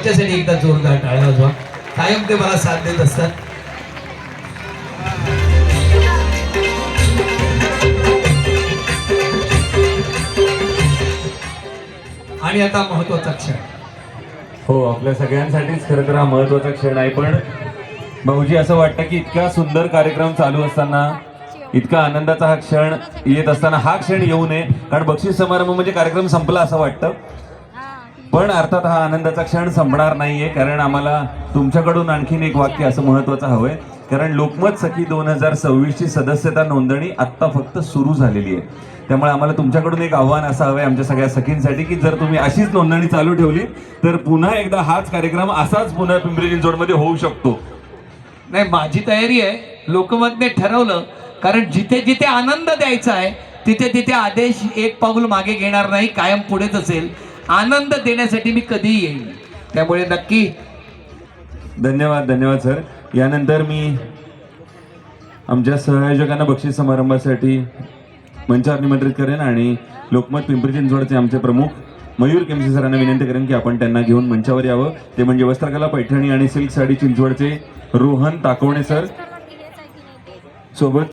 त्यांच्यासाठी एकदा जोरदार टाळ्या वाजवा. कायम ते मला साथ देत असतात. आणि आता महत्वाचा क्षण. हो, आपल्या सगळ्यांसाठीच खरं तर हा महत्वाचा क्षण आहे. पण भाऊजी, असं वाटतं की इतका सुंदर कार्यक्रम चालू असताना, इतका आनंदाचा हा क्षण येत असताना हा क्षण येऊ नये. कारण बक्षीस समारंभ म्हणजे कार्यक्रम संपला असं वाटतं. पण अर्थात हा आनंदाचा क्षण संपणार नाहीये, कारण आम्हाला तुमच्याकडून आणखीन एक वाक्य असं महत्वाचं हवंय. कारण लोकमत सखी 2026 ची सदस्यता नोंदणी आत्ता फक्त सुरू झालेली आहे. त्यामुळे आम्हाला तुमच्याकडून एक आव्हान असं हवंय आमच्या सगळ्या सखींसाठी, की जर तुम्ही अशीच नोंदणी चालू ठेवली तर पुन्हा एकदा हाच कार्यक्रम असाच पुन्हा पिंपरी चिंचवडमध्ये होऊ शकतो. नाही, माझी तयारी आहे. लोकमतने ठरवलं, कारण जिथे जिथे आनंद द्यायचा आहे तिथे तिथे आदेश एक पाऊल मागे घेणार नाही, कायम पुढेच असेल. आनंद देण्यासाठी मी कधीही येईन. त्यामुळे नक्की धन्यवाद. धन्यवाद सर. यानंतर मी आमच्या सहआयोजकांना बक्षीस समारंभासाठी मंचावर निमंत्रित करेन आणि लोकमत पिंपरी चिंचवडचे आमचे प्रमुख मयूर केमसे सरांना विनंती करेन की आपण त्यांना घेऊन मंचावर यावं. ते म्हणजे वस्त्रकला पैठणी आणि सिल्क साडी चिंचवडचे रोहन ताकवणे सर सोबत